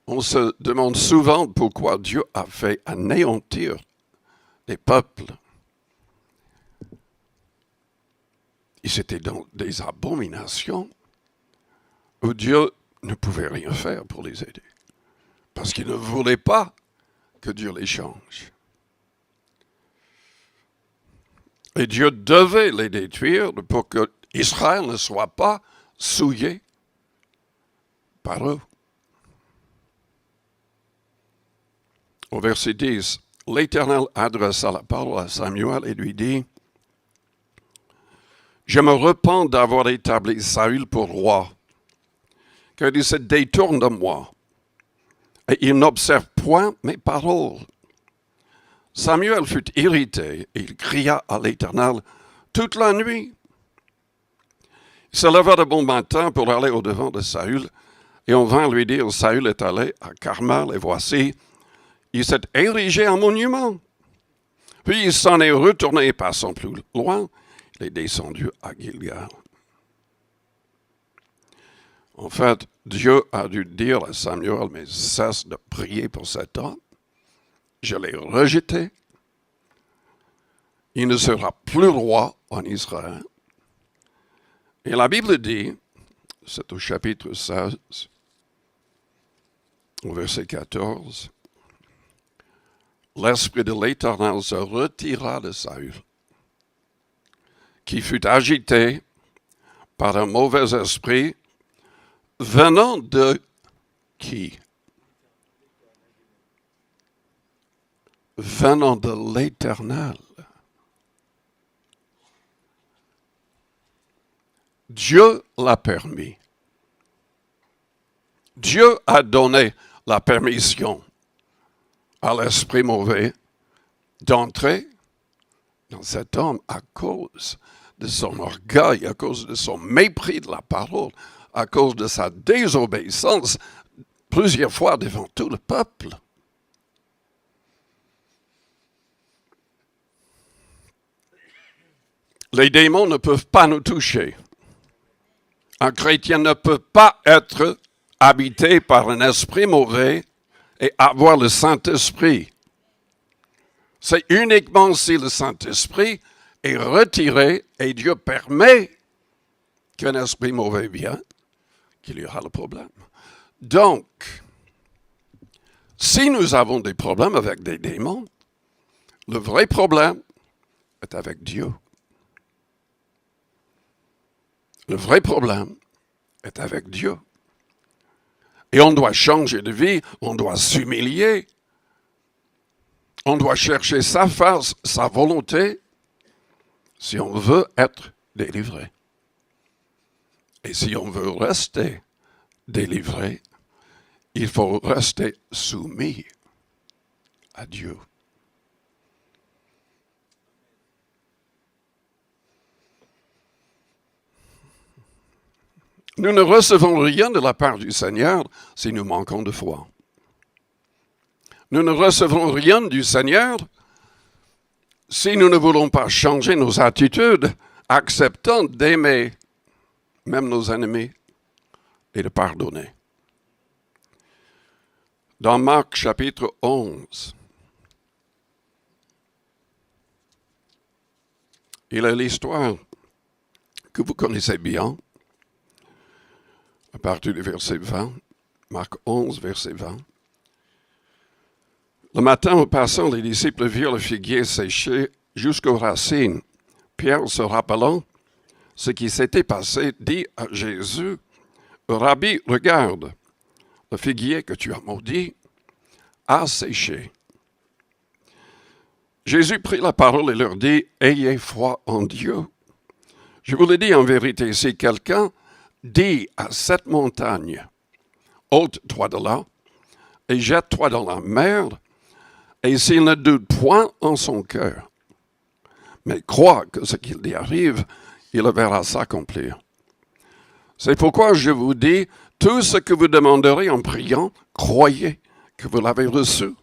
Speaker 3: On se demande souvent pourquoi Dieu a fait anéantir des peuples. Ils étaient dans des abominations où Dieu ne pouvait rien faire pour les aider, parce qu'il ne voulait pas que Dieu les change. Et Dieu devait les détruire pour que Israël ne soit pas souillé par eux. Au verset 10, l'Éternel adressa la parole à Samuel et lui dit, « Je me repens d'avoir établi Saül pour roi, car il se détourne de moi. Et il n'observe point mes paroles. » Samuel fut irrité et il cria à l'Éternel toute la nuit. Il se leva de bon matin pour aller au-devant de Saül, et on vint lui dire, Saül est allé à Carmel, et voici, il s'est érigé un monument. Puis il s'en est retourné et passant plus loin, il est descendu à Gilgal. En fait, Dieu a dû dire à Samuel, mais cesse de prier pour cet homme. Je l'ai rejeté. Il ne sera plus roi en Israël. Et la Bible dit, c'est au chapitre 16, au verset 14, l'Esprit de l'Éternel se retira de Saül, qui fut agité par un mauvais esprit venant de qui? Venant de l'Éternel. Dieu l'a permis. Dieu a donné la permission à l'esprit mauvais d'entrer dans cet homme à cause de son orgueil, à cause de son mépris de la parole, à cause de sa désobéissance plusieurs fois devant tout le peuple. Les démons ne peuvent pas nous toucher. Un chrétien ne peut pas être habité par un esprit mauvais et avoir le Saint-Esprit. C'est uniquement si le Saint-Esprit est retiré et Dieu permet qu'un esprit mauvais vienne, qu'il y aura le problème. Donc, si nous avons des problèmes avec des démons, le vrai problème est avec Dieu. Le vrai problème est avec Dieu. Et on doit changer de vie, on doit s'humilier, on doit chercher sa face, sa volonté, si on veut être délivré. Et si on veut rester délivré, il faut rester soumis à Dieu. Nous ne recevons rien de la part du Seigneur si nous manquons de foi. Nous ne recevons rien du Seigneur si nous ne voulons pas changer nos attitudes, acceptant d'aimer même nos ennemis et de pardonner. Dans Marc chapitre 11, il y a l'histoire que vous connaissez bien, à partir du verset 20, Marc 11, verset 20. Le matin, en passant, les disciples virent le figuier séché jusqu'aux racines. Pierre, se rappelant ce qui s'était passé, dit à Jésus, « Rabbi, regarde, le figuier que tu as maudit a séché. » Jésus prit la parole et leur dit, « Ayez foi en Dieu. Je vous le dis en vérité, si quelqu'un dit à cette montagne, ôte-toi de là, et jette-toi dans la mer, et s'il ne doute point en son cœur, mais croit que ce qu'il dit arrive, il le verra s'accomplir. C'est pourquoi je vous dis, tout ce que vous demanderez en priant, croyez que vous l'avez reçu,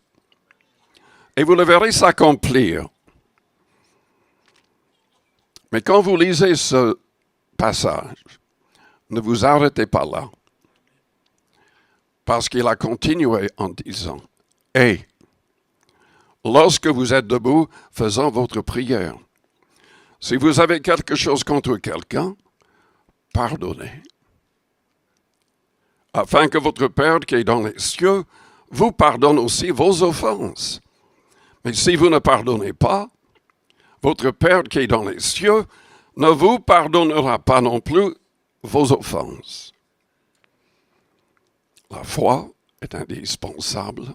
Speaker 3: et vous le verrez s'accomplir. » Mais quand vous lisez ce passage, ne vous arrêtez pas là, parce qu'il a continué en disant, « Et lorsque vous êtes debout, faisant votre prière, si vous avez quelque chose contre quelqu'un, pardonnez, afin que votre Père qui est dans les cieux vous pardonne aussi vos offenses. Mais si vous ne pardonnez pas, votre Père qui est dans les cieux ne vous pardonnera pas non plus vos offenses. » La foi est indispensable.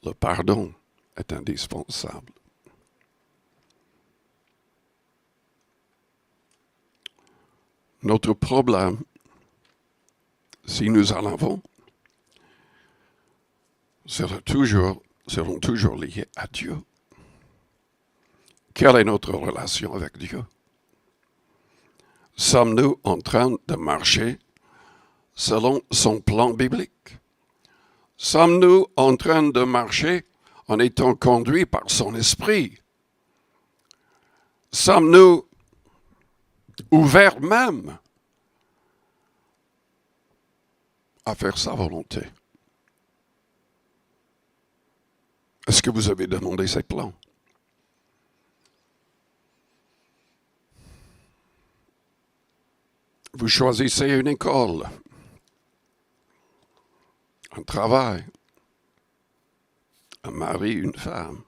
Speaker 3: Le pardon est indispensable. Notre problème, si nous en avons, seront toujours liés à Dieu. Quelle est notre relation avec Dieu? Sommes-nous en train de marcher selon son plan biblique? Sommes-nous en train de marcher en étant conduits par son esprit? Sommes-nous ouverts même à faire sa volonté? Est-ce que vous avez demandé ses plans? Vous choisissez une école, un travail, un mari, une femme.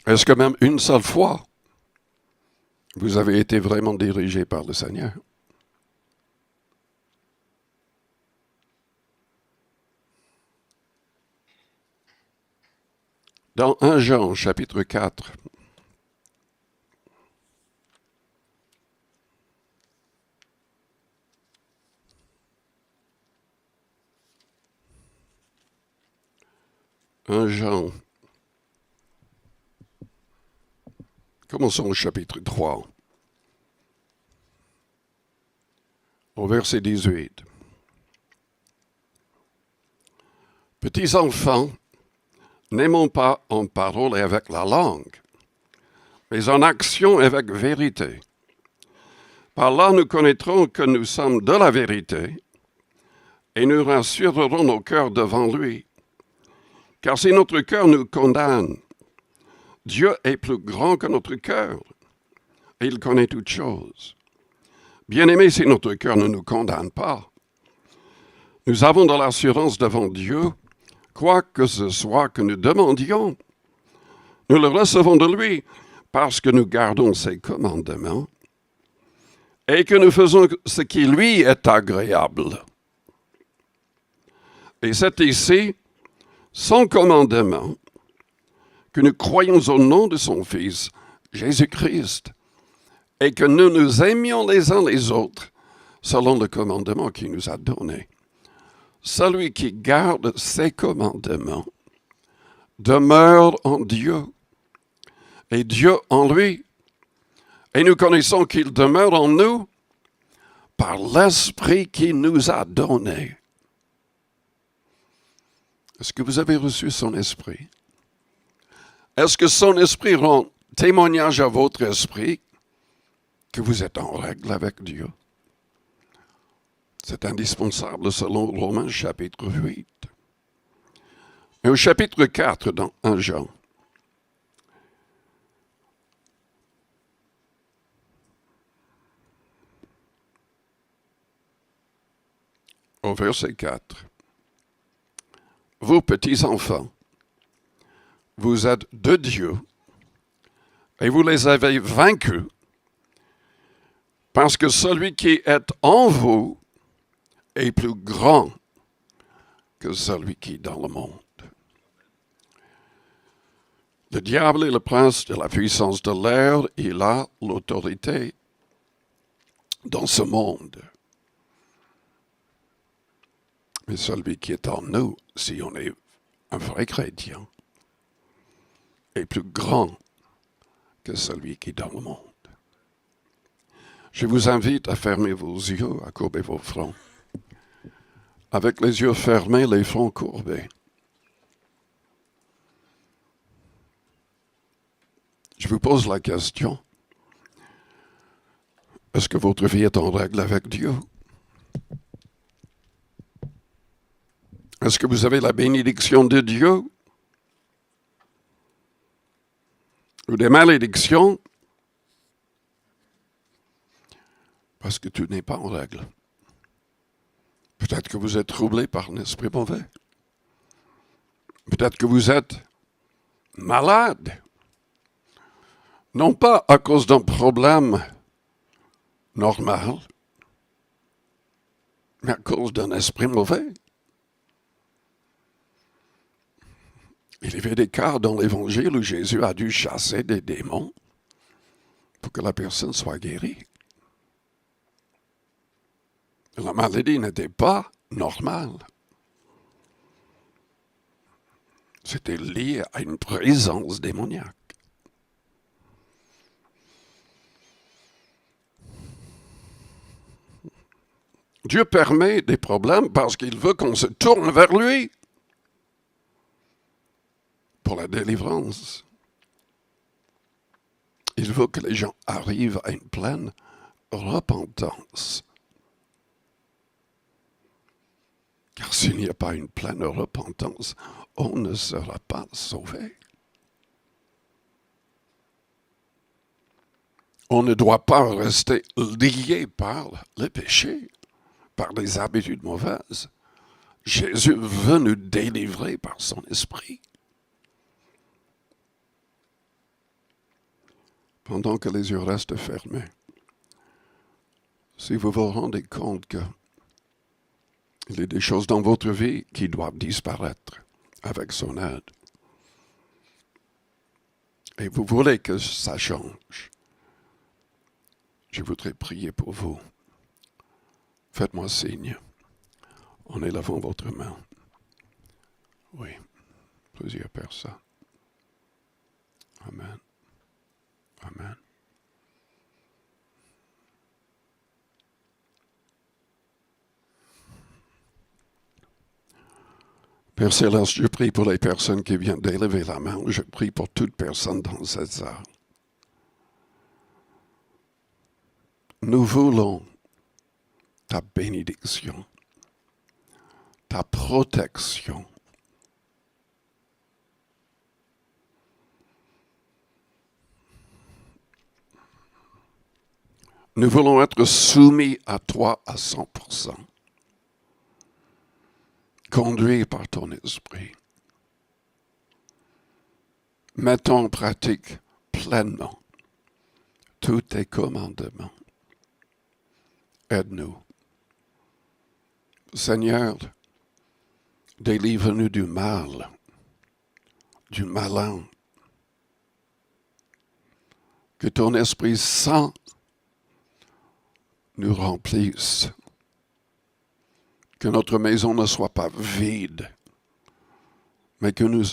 Speaker 3: Est-ce que même une seule fois, vous avez été vraiment dirigé par le Seigneur? Dans 1 Jean, chapitre 4, commençons au chapitre 3, au verset 18. « Petits enfants, n'aimons pas en parole et avec la langue, mais en action et avec vérité. Par là, nous connaîtrons que nous sommes de la vérité et nous rassurerons nos cœurs devant lui. Car si notre cœur nous condamne, Dieu est plus grand que notre cœur et il connaît toutes choses. Bien-aimés, si notre cœur ne nous condamne pas, nous avons de l'assurance devant Dieu, quoi que ce soit que nous demandions, nous le recevons de lui parce que nous gardons ses commandements et que nous faisons ce qui lui est agréable. Et c'est ici son commandement que nous croyons au nom de son Fils, Jésus-Christ, et que nous nous aimions les uns les autres selon le commandement qu'il nous a donné. Celui qui garde ses commandements demeure en Dieu et Dieu en lui. Et nous connaissons qu'il demeure en nous par l'Esprit qu'il nous a donné. Est-ce que vous avez reçu son Esprit? Est-ce que son Esprit rend témoignage à votre esprit que vous êtes en règle avec Dieu? C'est indispensable selon Romains chapitre 8. Et au chapitre 4 dans 1 Jean, au verset 4, vous petits enfants, vous êtes de Dieu et vous les avez vaincus parce que celui qui est en vous est plus grand que celui qui est dans le monde. Le diable est le prince de la puissance de l'air, il a l'autorité dans ce monde. Mais celui qui est en nous, si on est un vrai chrétien, est plus grand que celui qui est dans le monde. Je vous invite à fermer vos yeux, à courber vos fronts. Avec les yeux fermés, les fronts courbés. Je vous pose la question. Est-ce que votre vie est en règle avec Dieu? Est-ce que vous avez la bénédiction de Dieu? Ou des malédictions? Parce que tout n'est pas en règle. Peut-être que vous êtes troublé par un esprit mauvais. Peut-être que vous êtes malade. Non pas à cause d'un problème normal, mais à cause d'un esprit mauvais. Il y avait des cas dans l'Évangile où Jésus a dû chasser des démons pour que la personne soit guérie. La maladie n'était pas normale. C'était lié à une présence démoniaque. Dieu permet des problèmes parce qu'il veut qu'on se tourne vers lui pour la délivrance. Il veut que les gens arrivent à une pleine repentance. Car s'il n'y a pas une pleine repentance, on ne sera pas sauvé. On ne doit pas rester lié par le péché, par des habitudes mauvaises. Jésus veut nous délivrer par son esprit. Pendant que les yeux restent fermés, si vous vous rendez compte que il y a des choses dans votre vie qui doivent disparaître avec son aide, et vous voulez que ça change, je voudrais prier pour vous. Faites-moi signe en élevant votre main. Oui, plusieurs personnes. Amen. Amen. Père Céleste, je prie pour les personnes qui viennent d'élever la main. Je prie pour toute personne dans cette salle. Nous voulons ta bénédiction, ta protection. Nous voulons être soumis à toi à 100%. Conduits par ton esprit. Mettons en pratique pleinement tous tes commandements. Aide-nous. Seigneur, délivre-nous du mal, du malin. Que ton Esprit Saint nous remplisse. Que notre maison ne soit pas vide, mais que nous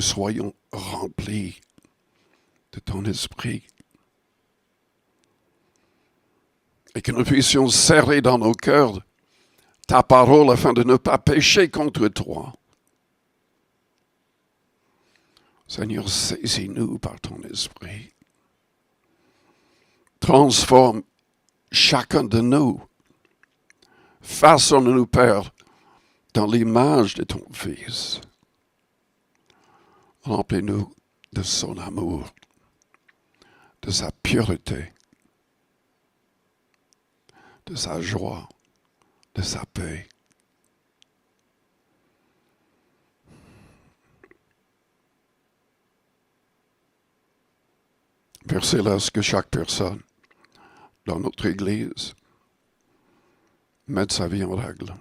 Speaker 3: soyons remplis de ton Esprit. Et que nous puissions serrer dans nos cœurs ta parole afin de ne pas pécher contre toi. Seigneur, saisis-nous par ton Esprit. Transforme chacun de nous. Façonne-nous, Père, dans l'image de ton Fils. Remplis-nous de son amour, de sa pureté, de sa joie, de sa paix. Versez là ce que chaque personne dans notre Église mette sa vie en règle.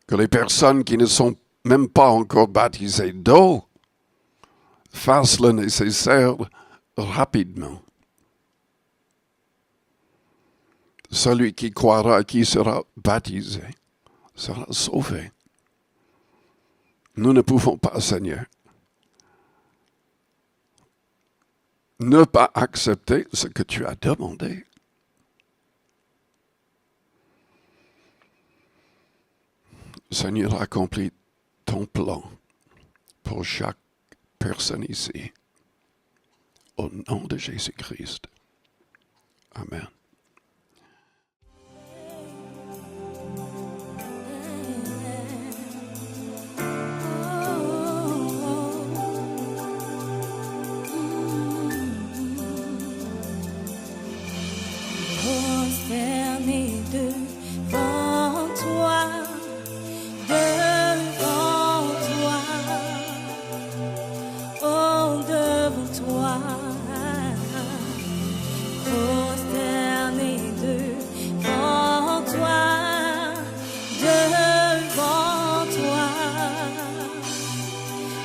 Speaker 3: Que les personnes qui ne sont même pas encore baptisées d'eau fassent le nécessaire rapidement. Celui qui croira, qui sera baptisé, sera sauvé. Nous ne pouvons pas, Seigneur, ne pas accepter ce que tu as demandé. Seigneur, accomplis ton plan pour chaque personne ici. Au nom de Jésus-Christ. Amen.
Speaker 4: Prosterné devant toi, devant toi, oh devant toi, prosterné devant toi, devant toi,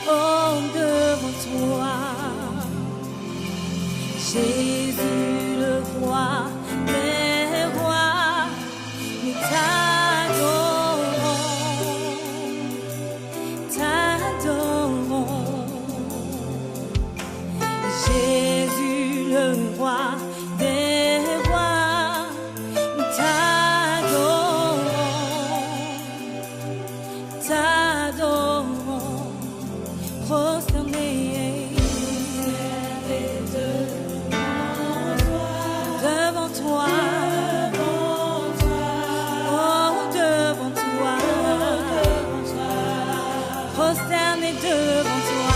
Speaker 4: oh devant toi, Jésus le roi. Jésus le roi des rois, t'adorons, prosternés devant toi, oh devant toi, prosternés devant toi.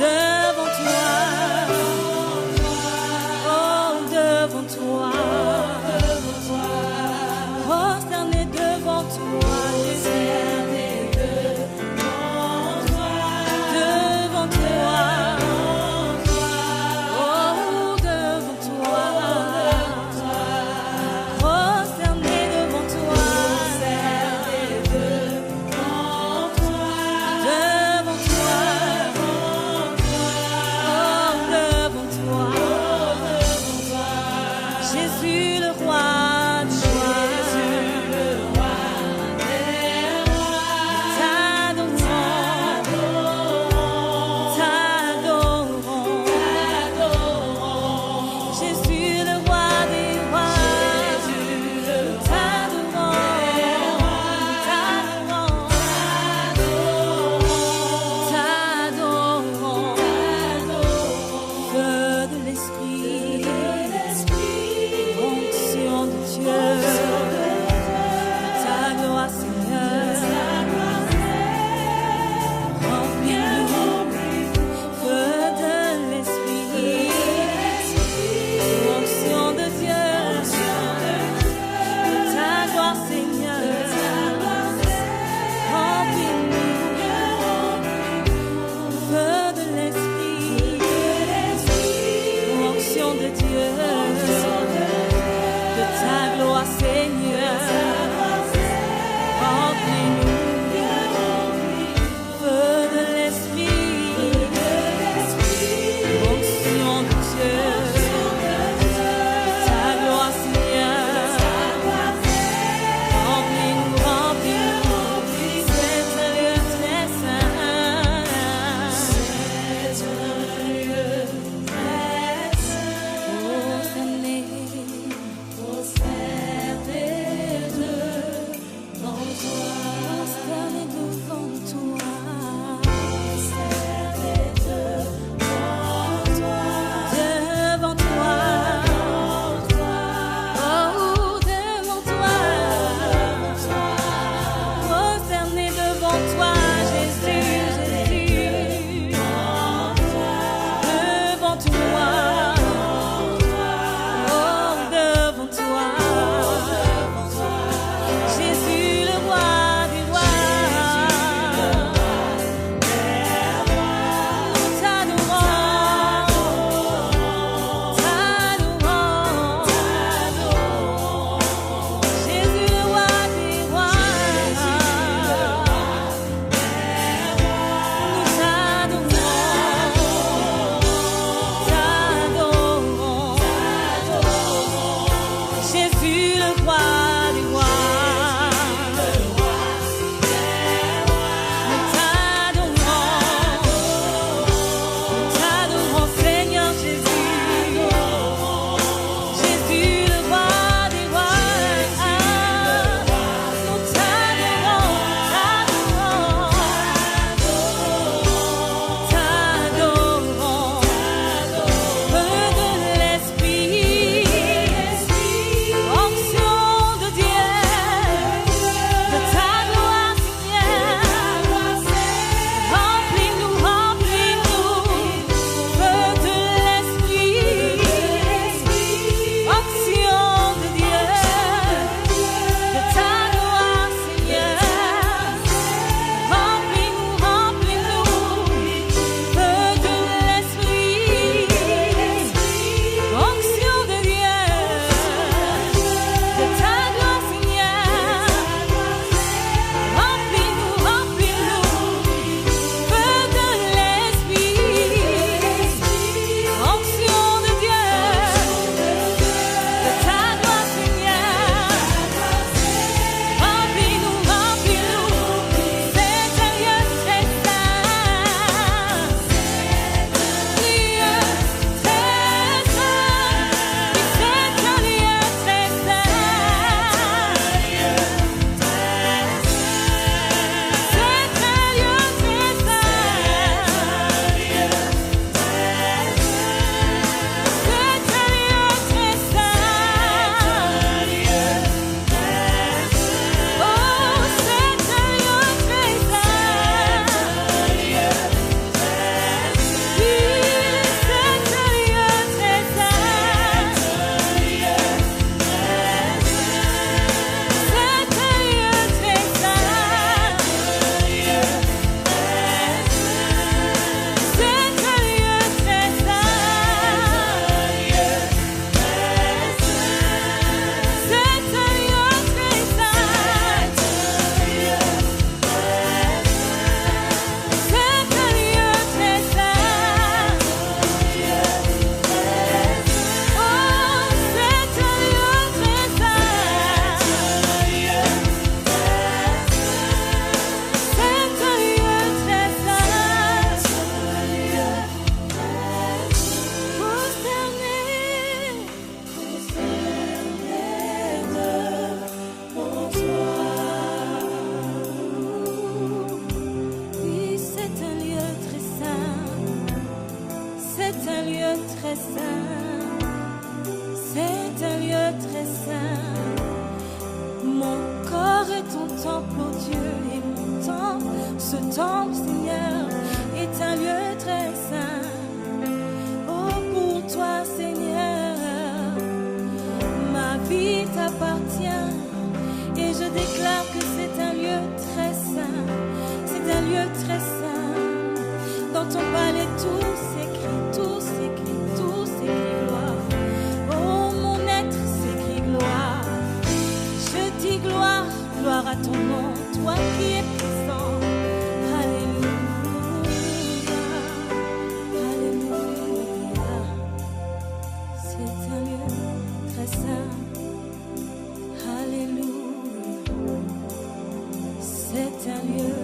Speaker 4: Devant toi, prosterné devant toi, devant toi, oh devant toi, prosterné devant toi, temple, oh Dieu, et mon temple, ce temple, Seigneur, est un lieu très saint. Oh, pour toi, Seigneur, ma vie t'appartient, et je déclare que c'est un lieu très saint, c'est un lieu très saint. Dans ton palais, tout s'écrit, tout s'écrit, tout s'écrit gloire. Oh, mon être s'écrit gloire. Je dis gloire, gloire à ton nom, toi qui es puissant. Alléluia, alléluia. C'est un lieu très saint. Alléluia. C'est un lieu